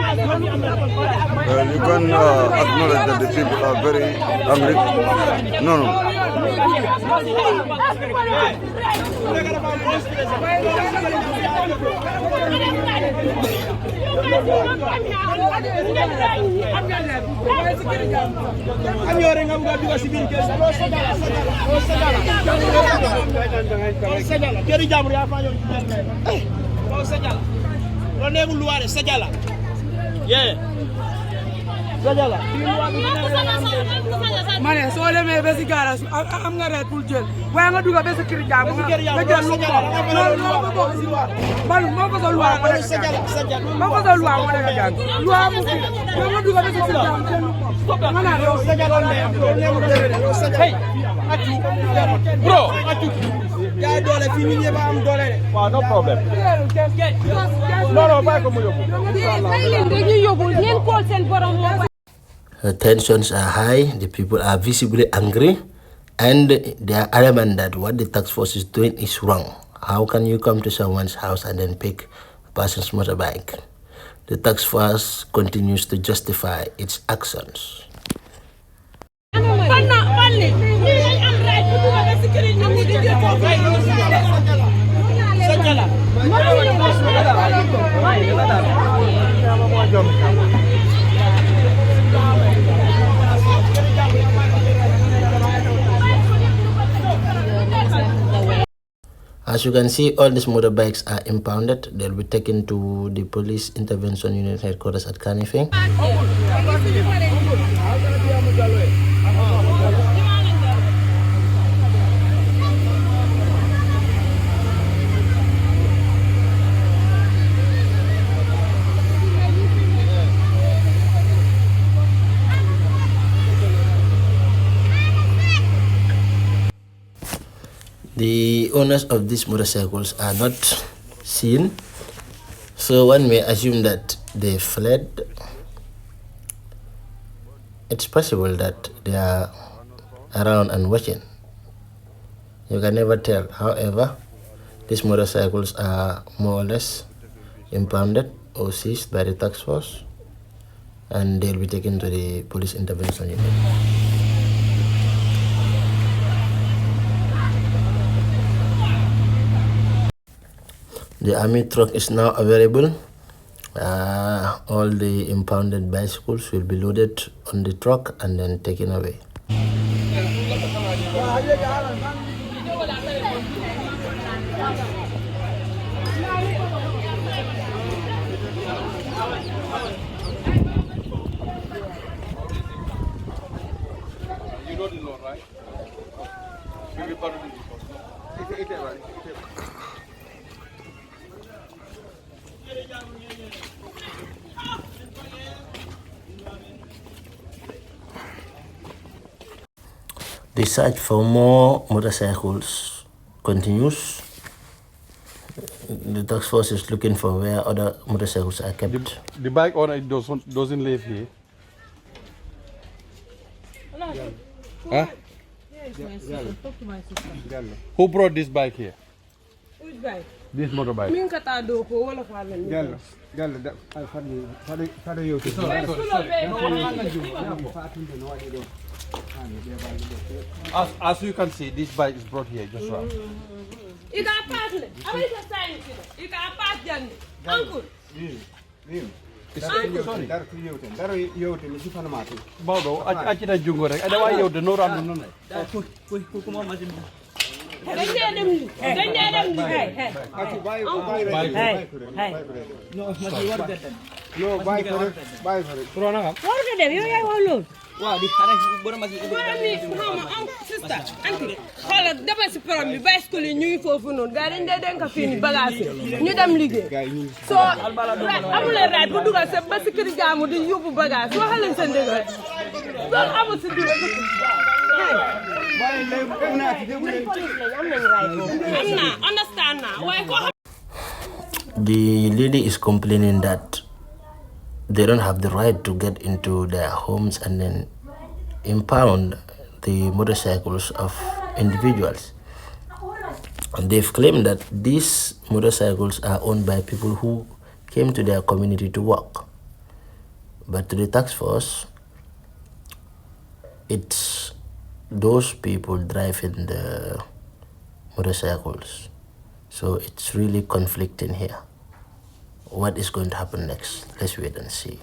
You can acknowledge that the people are very angry. No. Mane so le me besi garage am nga ret pour jël way nga duga besi kër jaam nga jël lu ko man mo ko so loi mo nek mo ko so loi mo nek jang loi mo fi nga duga besi kër jaam nga na do hey atu bro atu jaay doole fi nit ñi ba am doole de waaw no problem non bay ko mu yobbu dañuy yobbu ñen call sen borom mo Tensions are high, the people are visibly angry, and they are adamant that what the task force is doing is wrong. How can you come to someone's house and then pick a person's motorbike? The task force continues to justify its actions. As you can see, all these motorbikes are impounded. They'll be taken to the police intervention unit headquarters at Kanifing. The owners of these motorcycles are not seen, so one may assume that they fled. It's possible that they are around and watching. You can never tell. However, these motorcycles are more or less impounded or seized by the task force, and they'll be taken to the police intervention unit. The army truck is now available. All the impounded bicycles will be loaded on the truck and then taken away. The search for more motorcycles continues. The task force is looking for where other motorcycles are kept. The bike owner doesn't live here. Huh? Who brought this bike here? Which bike? This motorbike. Min kata do ko wala fa len. Gallo da fade yow to. As you can see, this bike is brought here just right. You got pass it. I will just sign it. You got pass Jan. Uncle. Bawdo acita jungo rek ada wa yow de no randu non ku mo ma jim Dañ dem li. Hey. no ma di war gadan no bay ko pro na War ga dem yow yaay wax lool. wa di xara borom ma Sister, auntie, xoolal dama si peron bi bicycle yi ñu ngi foofu noonu gars dañ dee denk fii ni bagage ñu dem liggéey soo amuleen raay bu dugal sa ba si kër jaamu di yóbbu bagage soo xaleen sa ndëgal loolu amul si diw understand naa waaye ko The lady is complaining that they don't have the right to get into their homes and then impound the motorcycles of individuals. And they've claimed that these motorcycles are owned by people who came to their community to work. But to the task force, it's those people driving the motorcycles. So it's really conflicting here. What is going to happen next? Let's wait and see.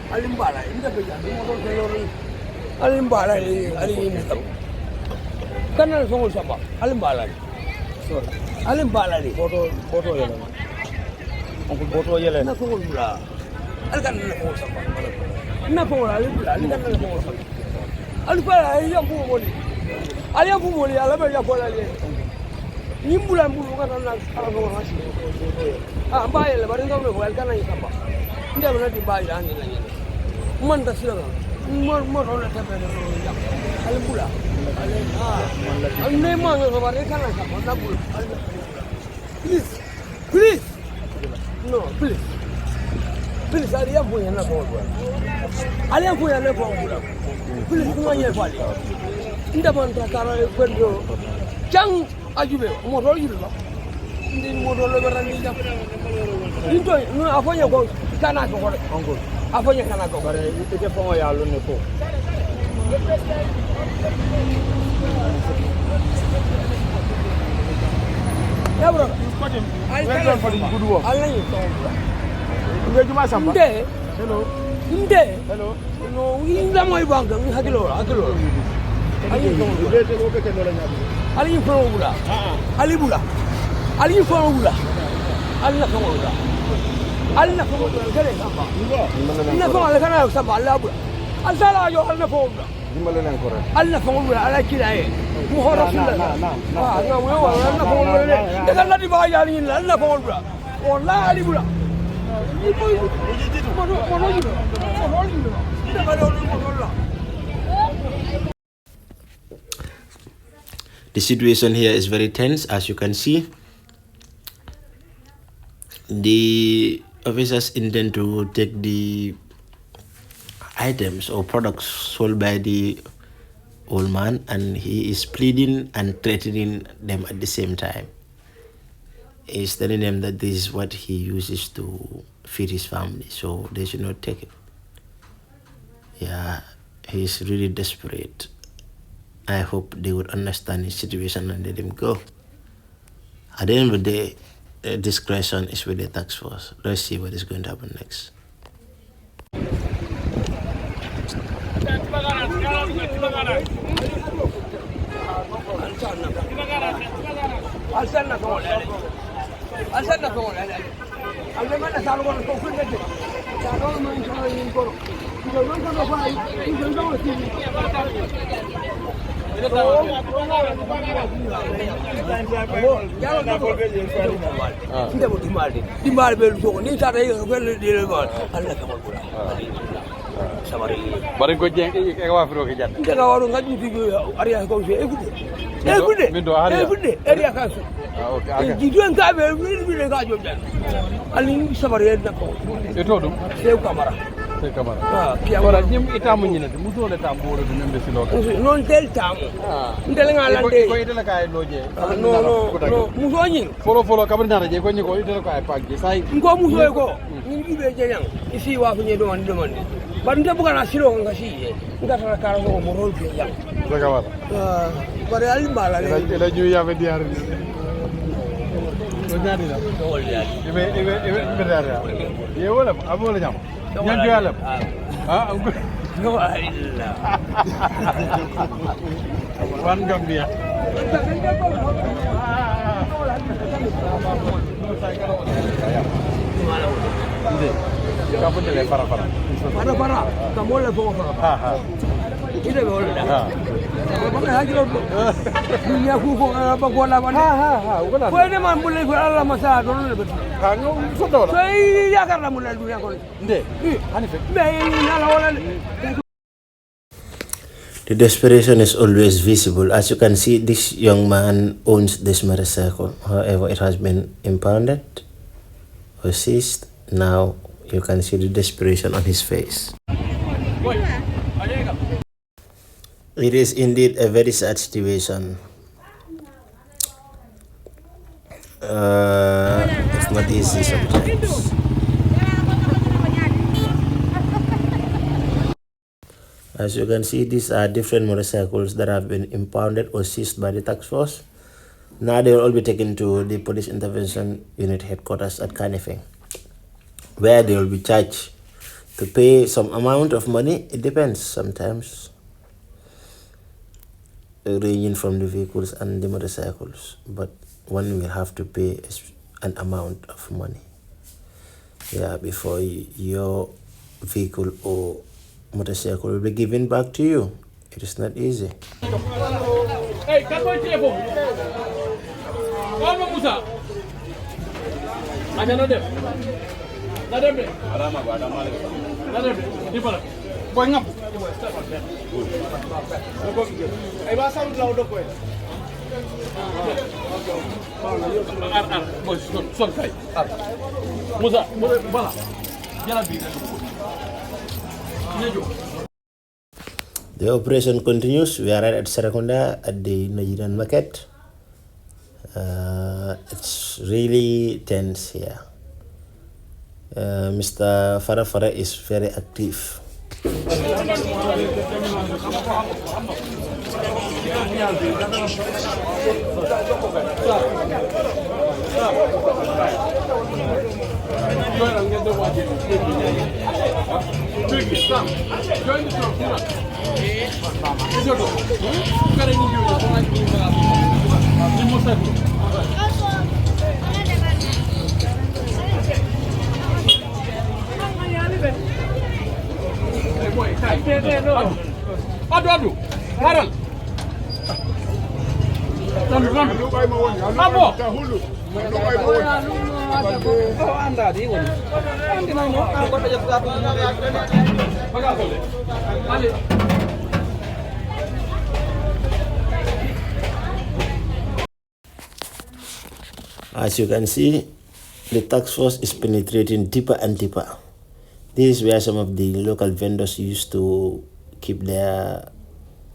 Alimbala, inda beja, motor kelori. Alimbala ini tahu. Karena songol sama, alimbala. Sorry, alimbala ni. Foto ya lah. Angkut foto ya lah. Na songol pula. Alkan na songol sama. Na songol alimbala, alkan na songol sama. Alimbala yang pumoli. Yang pumoli, alam yang pola ni. Ni bulan kan nak songol nasi. Bayar lah, baru kau nak alkan na sama. Inda mana di bayar ni lagi. Manda siapa? Orang tak pernah orang jam. Alim pula. Alim memang orang kan nak siapa? Tak pula. Please. No, please. Ada yang punya nak bawa. Ada yang punya nak bawa. Please semuanya balik. Inda mana cara perlu. Jang ajube, motor ajube. Ini motor lebaran ni jam. Itu, apa yang kau kana kau anggur. Apa yang kana kau? Itu pun ya lu ni pun. Ya bro. Alah ni. Ini cuma sampai. Hello. Hello. No, ini dah mau ibang kan? Hakilo. Ali pun bula. Ali bula. Ali pun bula. Ali nak pun bula. Ali nak pun bula. Kau sama. Ini pun ada kan ada sama. Allah bula. Asal ayo Ali nak pun bula. Di mana yang korek? Ali nak pun bula. Allah kira Muharram sudah. Nah, Allah nak pun bula. Dengan nanti bayar ni Allah nak pun bula. Allah Ali bula. The situation here is very tense, as you can see. The officers intend to take the items or products sold by the old man, and he is pleading and threatening them at the same time. He's telling them that this is what he uses to feed his family, so they should not take it. Yeah, he's really desperate. I hope they would understand his situation and let him go. At the end of the day, discretion is with the task force. Let's see what is going to happen next. Baru kau jeng, kau apa ke jat? Jangan orang ngaji tiga area kau sih, everyday, area kau. Okay. Jiju yang kau beli kau jual. Aling sabarnya nak kau. Itu tu. Save kamera. Orang jam kita menjadi tu, musuh le tamu orang tu membeli lokal. Non tel tamu. Tel ngalan deh. Kau itu lah kaya loje. No, musuh ni. Follow kabar nara je. Kau ni kau itu lah kaya pagi. Saya. Kau musuh kau. Ini beja yang isi wafunya doan. Benda bukan hasil orang kasih. Kita salah kalau kau morol beja. Berkabar. Pada alimbala. Ela juya mediar. Kau jadi lah. Kau jadi. Ibe berada. Ye boleh, apa boleh jam? Yang jual apa? Kau ada. Wan Gambia. Kamu ni parah. Parah. Kamu le bawa parah. Ini boleh dah. Mana lagi lo? Dunia aku apa gua lawan. Kau ni mana boleh berala masa dulu lebih. Kamu sudah. Saya akan mulai dunia kau. Inde. Ani fek. The desperation is always visible. As you can see, this young man owns this motorcycle. However, it has been impounded or seized. Now you can see the desperation on his face. It is indeed a very sad situation. It's not easy sometimes. As you can see, these are different motorcycles that have been impounded or seized by the task force. Now they will all be taken to the police intervention unit headquarters at Kanifing, where they will be charged to pay some amount of money. It depends sometimes, ranging from the vehicles and the motorcycles, but one will have to pay an amount of money, before your vehicle or motorcycle will be given back to you. It is not easy. Hey, Musa. The operation continues. We are right at Serakunda at the Nigerian market. It's really tense here. Mr. Farah is very active. Aduh, Harold. As you can see, the task force is penetrating deeper and deeper. This is where some of the local vendors used to keep their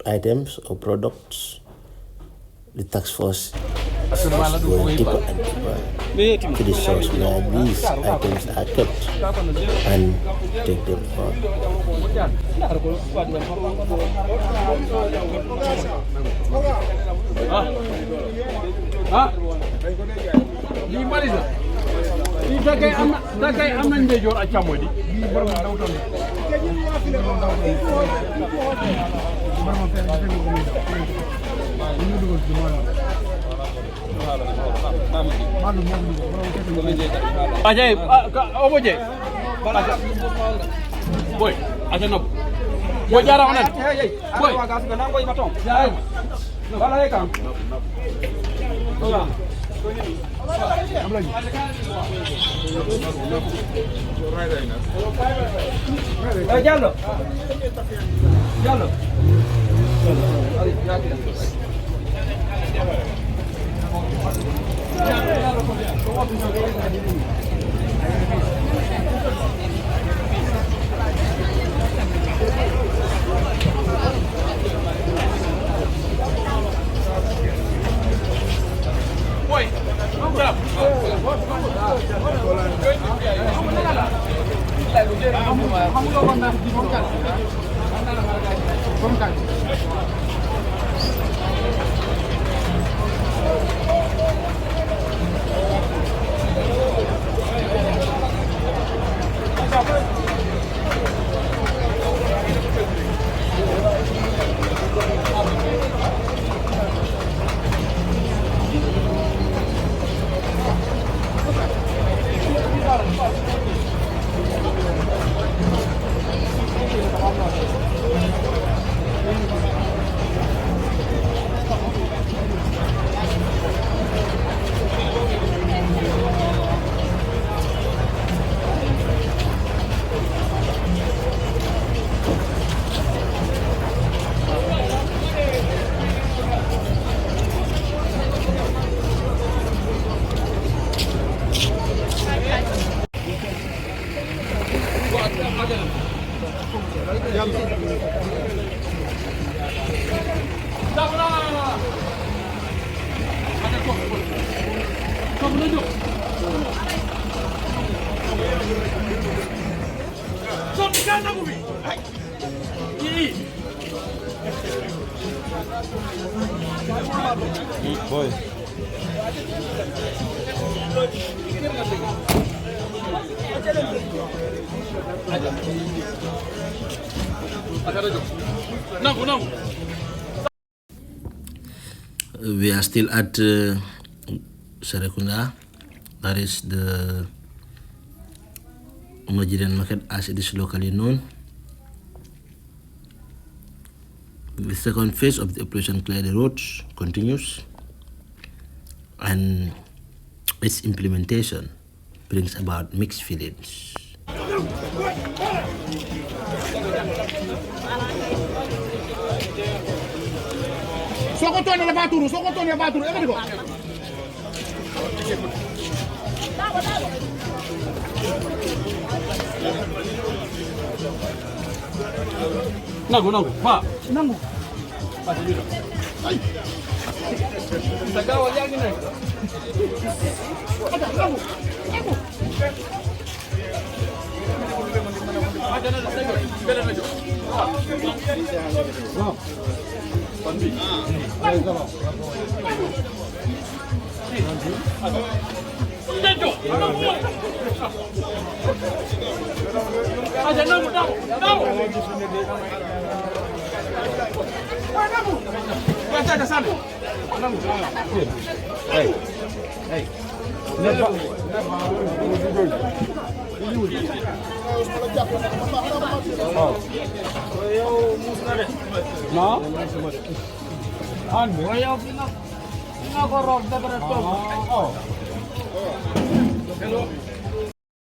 items or products. The task force is going deeper and deeper to the source where these items are kept and take them out. Ajay, opo je. Boy, aja nob. Boy jara onan. Boy. Bala kam. Jallo. Jallo. Boy, Boy. We are still at Serekunda. That is the Nigerian market as it is locally known. The second phase of the operation Clear the Roads continues, and its implementation brings about mixed feelings. Nangu, Pak. Nangu. Ay. Tagawa yang ini. Nangu. Ada nak saya. Bela maju. Wow. Pandi. Ada nangu. Ada sana. Hey. No?